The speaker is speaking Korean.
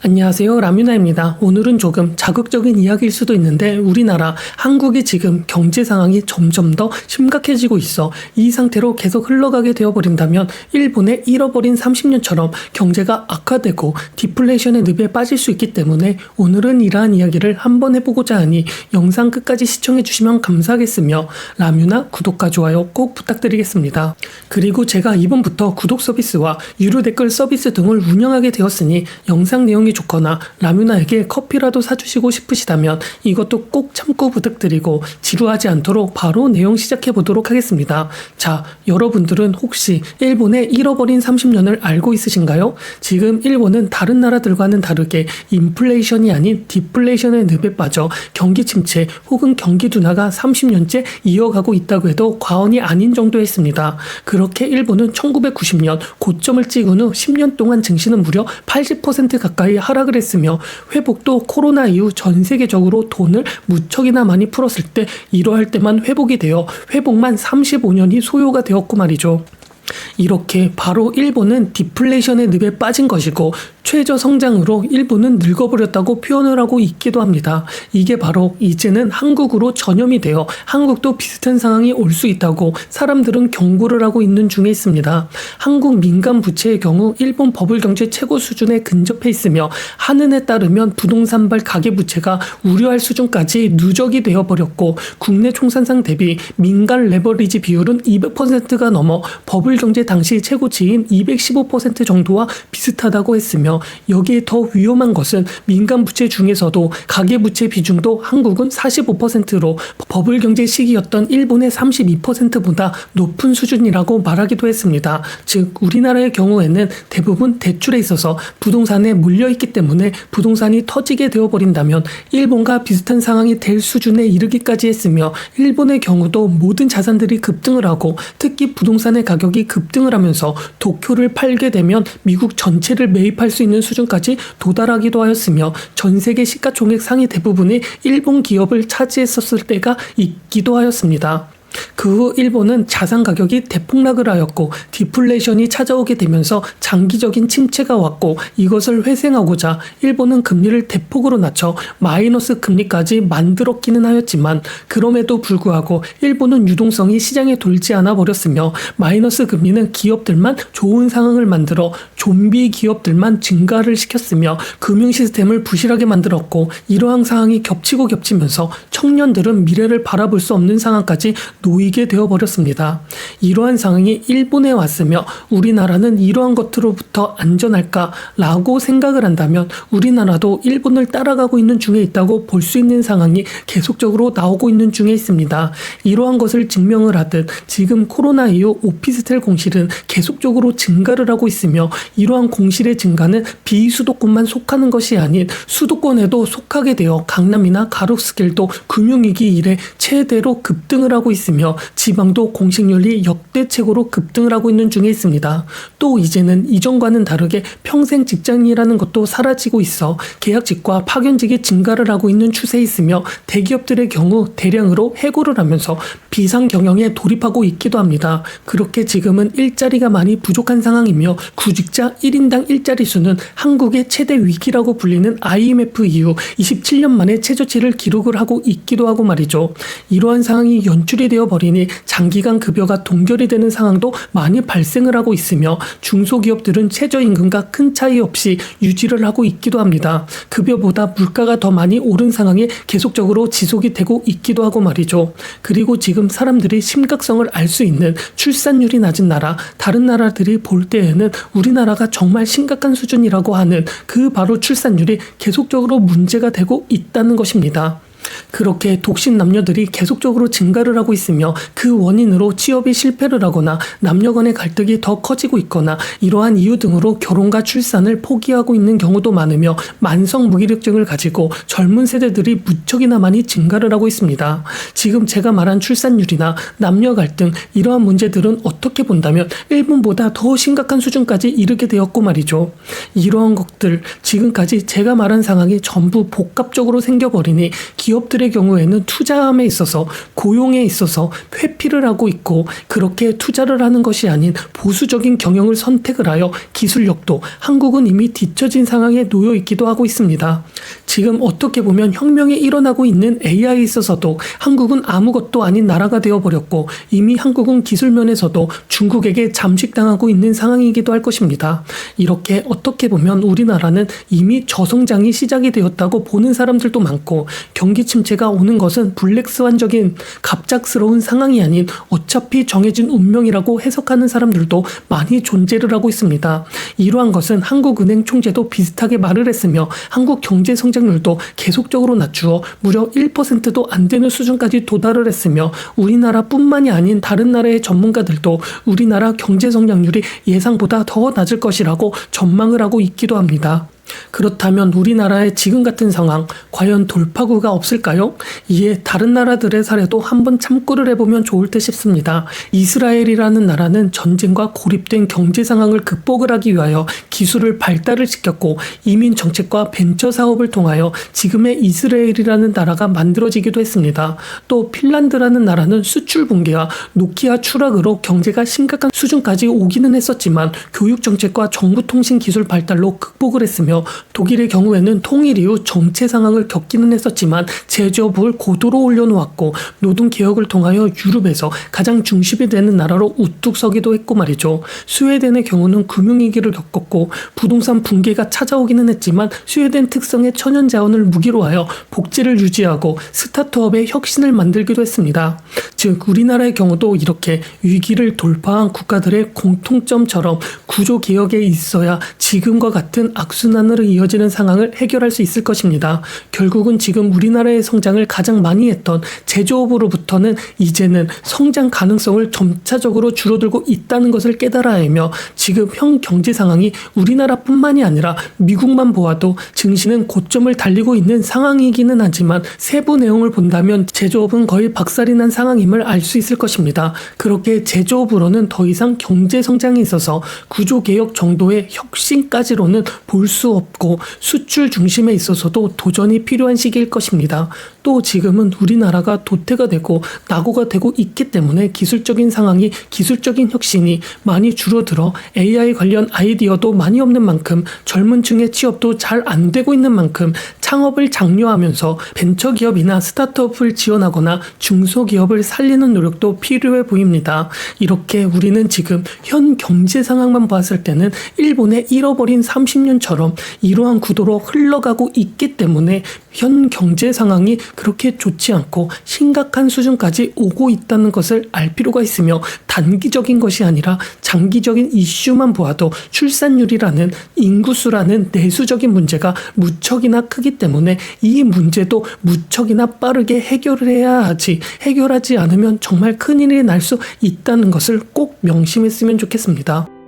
안녕하세요, 라뮤나입니다. 오늘은 조금 자극적인 이야기일 수도 있는데 우리나라 한국이 지금 경제 상황이 점점 더 심각해지고 있어 이 상태로 계속 흘러가게 되어버린다면 일본의 잃어버린 30년처럼 경제가 악화되고 디플레이션의 늪에 빠질 수 있기 때문에 오늘은 이러한 이야기를 한번 해보고자 하니 영상 끝까지 시청해주시면 감사하겠으며 라뮤나 구독과 좋아요 꼭 부탁드리겠습니다. 그리고 제가 이번부터 구독 서비스와 유료 댓글 서비스 등을 운영하게 되었으니 영상 내용이 좋거나 라뮤나에게 커피라도 사주시고 싶으시다면 이것도 꼭 참고 부탁드리고 지루하지 않도록 바로 내용 시작해 보도록 하겠습니다. 자, 여러분들은 혹시 일본의 잃어버린 30년을 알고 있으신가요? 지금 일본은 다른 나라들과는 다르게 인플레이션이 아닌 디플레이션의 늪에 빠져 경기 침체 혹은 경기 둔화가 30년째 이어가고 있다고 해도 과언이 아닌 정도였습니다. 그렇게 일본은 1990년 고점을 찍은 후 10년 동안 증시는 무려 80% 가까이 하락을 했으며 회복도 코로나 이후 전 세계적으로 돈을 무척이나 많이 풀었을 때 이러할 때만 회복이 되어 회복만 35년이 소요가 되었고 말이죠. 이렇게 바로 일본은 디플레이션의 늪에 빠진 것이고 최저 성장으로 일본은 늙어버렸다고 표현을 하고 있기도 합니다. 이게 바로 이제는 한국으로 전염이 되어 한국도 비슷한 상황이 올 수 있다고 사람들은 경고를 하고 있는 중에 있습니다. 한국 민간 부채의 경우 일본 버블 경제 최고 수준에 근접해 있으며 한은에 따르면 부동산발 가계부채가 우려할 수준까지 누적이 되어버렸고 국내 총산상 대비 민간 레버리지 비율은 200%가 넘어 버블 경제 당시 최고치인 215% 정도와 비슷하다고 했으며 여기에 더 위험한 것은 민간 부채 중에서도 가계부채 비중도 한국은 45%로 버블 경제 시기였던 일본의 32%보다 높은 수준이라고 말하기도 했습니다. 즉 우리나라의 경우에는 대부분 대출에 있어서 부동산에 몰려있기 때문에 부동산이 터지게 되어버린다면 일본과 비슷한 상황이 될 수준에 이르기까지 했으며 일본의 경우도 모든 자산들이 급등을 하고 특히 부동산의 가격이 급등을 하면서 도쿄를 팔게 되면 미국 전체를 매입할 수 있는 수준까지 도달하기도 하였으며 전 세계 시가총액 상위 대부분이 일본 기업을 차지했었을 때가 있기도 하였습니다. 그 후 일본은 자산 가격이 대폭락을 하였고 디플레이션이 찾아오게 되면서 장기적인 침체가 왔고 이것을 회생하고자 일본은 금리를 대폭으로 낮춰 마이너스 금리까지 만들었기는 하였지만 그럼에도 불구하고 일본은 유동성이 시장에 돌지 않아 버렸으며 마이너스 금리는 기업들만 좋은 상황을 만들어 좀비 기업들만 증가를 시켰으며 금융 시스템을 부실하게 만들었고 이러한 상황이 겹치고 겹치면서 청년들은 미래를 바라볼 수 없는 상황까지 놓이게 되어버렸습니다. 이러한 상황이 일본에 왔으며 우리나라는 이러한 것으로부터 안전할까라고 생각을 한다면 우리나라도 일본을 따라가고 있는 중에 있다고 볼 수 있는 상황이 계속적으로 나오고 있는 중에 있습니다. 이러한 것을 증명을 하듯 지금 코로나 이후 오피스텔 공실은 계속적으로 증가를 하고 있으며 이러한 공실의 증가는 비수도권만 속하는 것이 아닌 수도권에도 속하게 되어 강남이나 가로수길도 금융위기 이래 최대로 급등을 하고 있습니다. 지방도 공식률이 역대 최고로 급등을 하고 있는 중에 있습니다. 또 이제는 이전과는 다르게 평생 직장이라는 것도 사라지고 있어 계약직과 파견직이 증가를 하고 있는 추세에 있으며 대기업들의 경우 대량으로 해고를 하면서 비상 경영에 돌입하고 있기도 합니다. 그렇게 지금은 일자리가 많이 부족한 상황이며 구직자 1인당 일자리 수는 한국의 최대 위기라고 불리는 IMF 이후 27년 만에 최저치를 기록을 하고 있기도 하고 말이죠. 이러한 상황이 연출이 되어 버리니 장기간 급여가 동결이 되는 상황도 많이 발생을 하고 있으며 중소기업들은 최저임금과 큰 차이 없이 유지를 하고 있기도 합니다. 급여보다 물가가 더 많이 오른 상황이 계속적으로 지속이 되고 있기도 하고 말이죠. 그리고 지금 사람들이 심각성을 알 수 있는 출산율이 낮은 나라, 다른 나라들이 볼 때에는 우리나라가 정말 심각한 수준이라고 하는 그 바로 출산율이 계속적으로 문제가 되고 있다는 것입니다. 그렇게 독신 남녀들이 계속적으로 증가를 하고 있으며 그 원인으로 취업이 실패를 하거나 남녀 간의 갈등이 더 커지고 있거나 이러한 이유 등으로 결혼과 출산을 포기하고 있는 경우도 많으며 만성 무기력증을 가지고 젊은 세대들이 무척이나 많이 증가를 하고 있습니다. 지금 제가 말한 출산율이나 남녀 갈등 이러한 문제들은 어떻게 본다면 일본보다 더 심각한 수준까지 이르게 되었고 말이죠. 이러한 것들 지금까지 제가 말한 상황이 전부 복합적으로 생겨버리니 기업들의 경우에는 투자함에 있어서 고용에 있어서 회피를 하고 있고 그렇게 투자를 하는 것이 아닌 보수적인 경영을 선택을 하여 기술력도 한국은 이미 뒤처진 상황에 놓여 있기도 하고 있습니다. 지금 어떻게 보면 혁명이 일어나고 있는 AI에 있어서도 한국은 아무것도 아닌 나라가 되어버렸고 이미 한국은 기술면에서도 중국에게 잠식당하고 있는 상황이기도 할 것입니다. 이렇게 어떻게 보면 우리나라는 이미 저성장이 시작이 되었다고 보는 사람들도 많고 경기 침체가 오는 것은 블랙스완적인 갑작스러운 상황이 아닌 어차피 정해진 운명이라고 해석하는 사람들도 많이 존재를 하고 있습니다. 이러한 것은 한국은행 총재도 비슷하게 말을 했으며 한국 경제 성장률도 계속적으로 낮추어 무려 1%도 안 되는 수준까지 도달을 했으며 우리나라뿐만이 아닌 다른 나라의 전문가들도 우리나라 경제 성장률이 예상보다 더 낮을 것이라고 전망을 하고 있기도 합니다. 그렇다면 우리나라의 지금 같은 상황 과연 돌파구가 없을까요? 이에 다른 나라들의 사례도 한번 참고를 해보면 좋을 듯 싶습니다. 이스라엘이라는 나라는 전쟁과 고립된 경제 상황을 극복을 하기 위하여 기술을 발달을 시켰고 이민 정책과 벤처 사업을 통하여 지금의 이스라엘이라는 나라가 만들어지기도 했습니다. 또 핀란드라는 나라는 수출 붕괴와 노키아 추락으로 경제가 심각한 수준까지 오기는 했었지만 교육 정책과 정보통신 기술 발달로 극복을 했으며 독일의 경우에는 통일 이후 정체 상황을 겪기는 했었지만 제조업을 고도로 올려놓았고 노동개혁을 통하여 유럽에서 가장 중심이 되는 나라로 우뚝 서기도 했고 말이죠. 스웨덴의 경우는 금융위기를 겪었고 부동산 붕괴가 찾아오기는 했지만 스웨덴 특성의 천연자원을 무기로 하여 복지를 유지하고 스타트업의 혁신을 만들기도 했습니다. 즉 우리나라의 경우도 이렇게 위기를 돌파한 국가들의 공통점처럼 구조개혁에 있어야 지금과 같은 악순환으로 이어지는 상황을 해결할 수 있을 것입니다. 결국은 지금 우리나라의 성장을 가장 많이 했던 제조업으로부터는 이제는 성장 가능성을 점차적으로 줄어들고 있다는 것을 깨달아야 하며 지금 현 경제 상황이 우리나라뿐만이 아니라 미국만 보아도 증시는 고점을 달리고 있는 상황이기는 하지만 세부 내용을 본다면 제조업은 거의 박살이 난 상황임을 알 수 있을 것입니다. 그렇게 제조업으로는 더 이상 경제 성장에 있어서 구조개혁 정도의 혁신까지로는 볼 수 없고 수출 중심에 있어서도 도전이 필요한 시기일 것입니다. 또 지금은 우리나라가 도태가 되고 낙오가 되고 있기 때문에 기술적인 상황이 기술적인 혁신이 많이 줄어들어 AI 관련 아이디어도 많이 없는 만큼 젊은 층의 취업도 잘 안 되고 있는 만큼 창업을 장려하면서 벤처기업이나 스타트업을 지원하거나 중소기업을 살리는 노력도 필요해 보입니다. 이렇게 우리는 지금 현 경제 상황만 봤을 때는 일본의 잃어버린 30년처럼 이러한 구도로 흘러가고 있기 때문에 현 경제 상황이 그렇게 좋지 않고 심각한 수준까지 오고 있다는 것을 알 필요가 있으며 단기적인 것이 아니라 장기적인 이슈만 보아도 출산율이라는 인구수라는 내수적인 문제가 무척이나 크기 때문에 이 문제도 무척이나 빠르게 해결을 해야 하지 해결하지 않으면 정말 큰일이 날 수 있다는 것을 꼭 명심했으면 좋겠습니다.